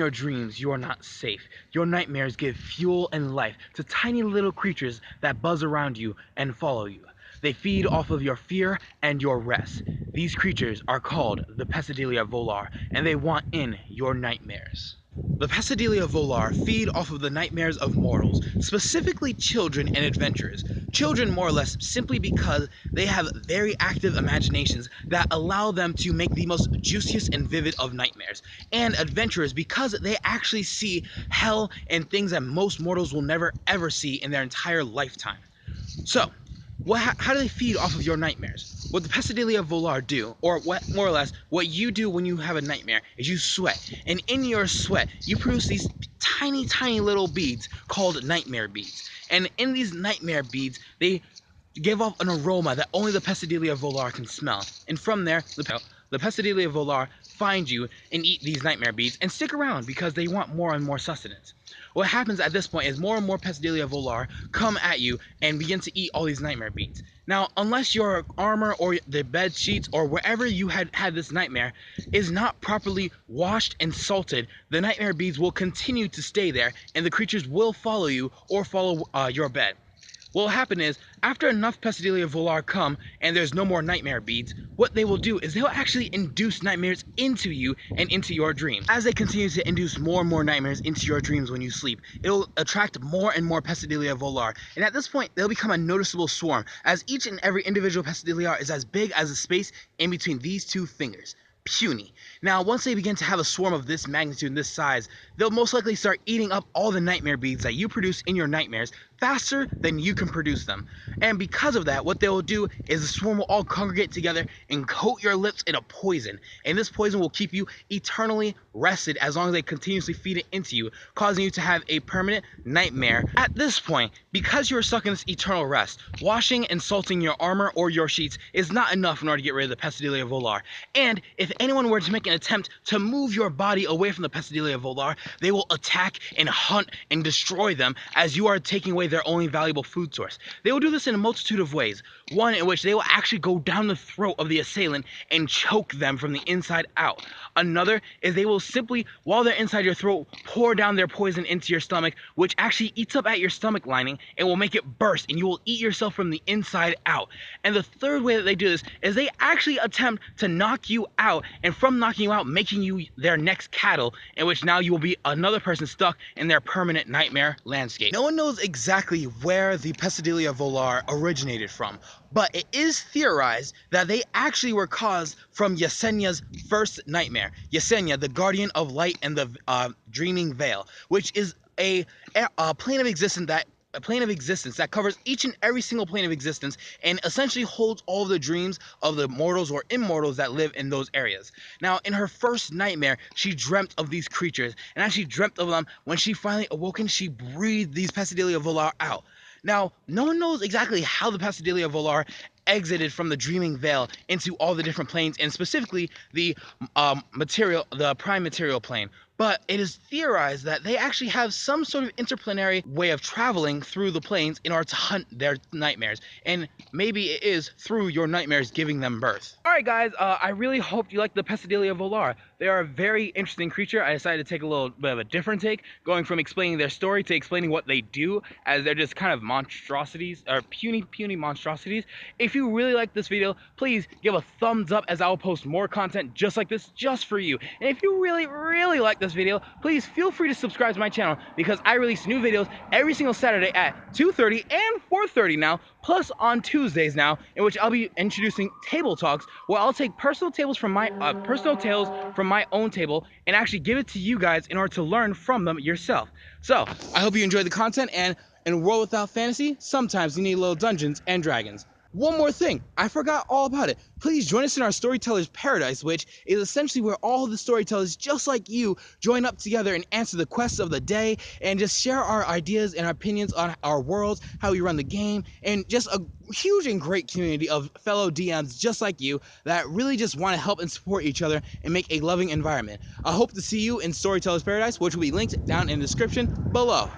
your dreams, you are not safe. Your nightmares give fuel and life to tiny little creatures that buzz around you and follow you. They feed off of your fear and your rest. These creatures are called the Pesadillia Volar, and they want in your nightmares. The Pesadillia Volar feed off of the nightmares of mortals, specifically children and adventurers. Children more or less simply because they have very active imaginations that allow them to make the most juiciest and vivid of nightmares. And adventurers because they actually see hell and things that most mortals will never ever see in their entire lifetime. So, how do they feed off of your nightmares? What the Pesadillia Volar do, or what more or less what you do when you have a nightmare, is you sweat. And in your sweat, you produce these tiny little beads called nightmare beads. And in these nightmare beads, they give off an aroma that only the Pesadillia Volar can smell. And from there, the Pesadillia Volar find you and eat these nightmare beads and stick around because they want more and more sustenance. What happens at this point is more and more Pesadillia Volar come at you and begin to eat all these nightmare beads. Now, unless your armor or the bed sheets or wherever you had this nightmare is not properly washed and salted, the nightmare beads will continue to stay there and the creatures will follow you or follow your bed. What will happen is, after enough Pesadillia Volar come and there's no more nightmare beads, what they will do is they'll actually induce nightmares into you and into your dreams. As they continue to induce more and more nightmares into your dreams when you sleep, it'll attract more and more Pesadillia Volar. And at this point, they'll become a noticeable swarm, as each and every individual Pesadillia is as big as the space in between these two fingers. Puny. Now, once they begin to have a swarm of this magnitude and this size, they'll most likely start eating up all the nightmare beads that you produce in your nightmares faster than you can produce them. And because of that, what they will do is the swarm will all congregate together and coat your lips in a poison. And this poison will keep you eternally rested as long as they continuously feed it into you, causing you to have a permanent nightmare. At this point, because you are stuck in this eternal rest, washing and salting your armor or your sheets is not enough in order to get rid of the Pesadillia Volar. And if anyone were to make an attempt to move your body away from the Pesadillia Volar, they will attack and hunt and destroy them as you are taking away their only valuable food source. They will do this in a multitude of ways. One in which they will actually go down the throat of the assailant and choke them from the inside out. Another is they will simply, while they're inside your throat, pour down their poison into your stomach, which actually eats up at your stomach lining and will make it burst, and you will eat yourself from the inside out. And the third way that they do this is they actually attempt to knock you out, and from knocking you out, making you their next cattle, in which now you will be another person stuck in their permanent nightmare landscape. No one knows exactly where the Pesadillia Volar originated from, but it is theorized that they actually were caused from Yesenia's first nightmare. Yesenia, the guardian of light and the dreaming veil, which is a plane of existence that covers each and every single plane of existence and essentially holds all of the dreams of the mortals or immortals that live in those areas. Now, in her first nightmare, she dreamt of these creatures, and as she dreamt of them, when she finally awoken, she breathed these Pesadillia Volar out. Now, no one knows exactly how the Pesadillia Volar exited from the dreaming veil into all the different planes, and specifically the prime material plane. But it is theorized that they actually have some sort of interplanetary way of traveling through the planes in order to hunt their nightmares. And maybe it is through your nightmares giving them birth. Alright guys, I really hope you like the Pesadillia Volar. They are a very interesting creature. I decided to take a little bit of a different take, going from explaining their story to explaining what they do, as they're just kind of monstrosities, or puny monstrosities. If you really like this video, please give a thumbs up, as I will post more content just like this, just for you. And if you really like this video, please feel free to subscribe to my channel, because I release new videos every single Saturday at 2:30 and 4:30 now, plus on Tuesdays now, in which I'll be introducing table talks, where I'll take personal tales from my own table and actually give it to you guys in order to learn from them yourself. So I hope you enjoyed the content, and in a world without fantasy, sometimes you need little Dungeons and Dragons. One more thing, I forgot all about it. Please join us in our Storyteller's Paradise, which is essentially where all the storytellers just like you join up together and answer the quests of the day, and just share our ideas and our opinions on our worlds, how we run the game, and just a huge and great community of fellow DMs just like you that really just want to help and support each other and make a loving environment. I hope to see you in Storyteller's Paradise, which will be linked down in the description below.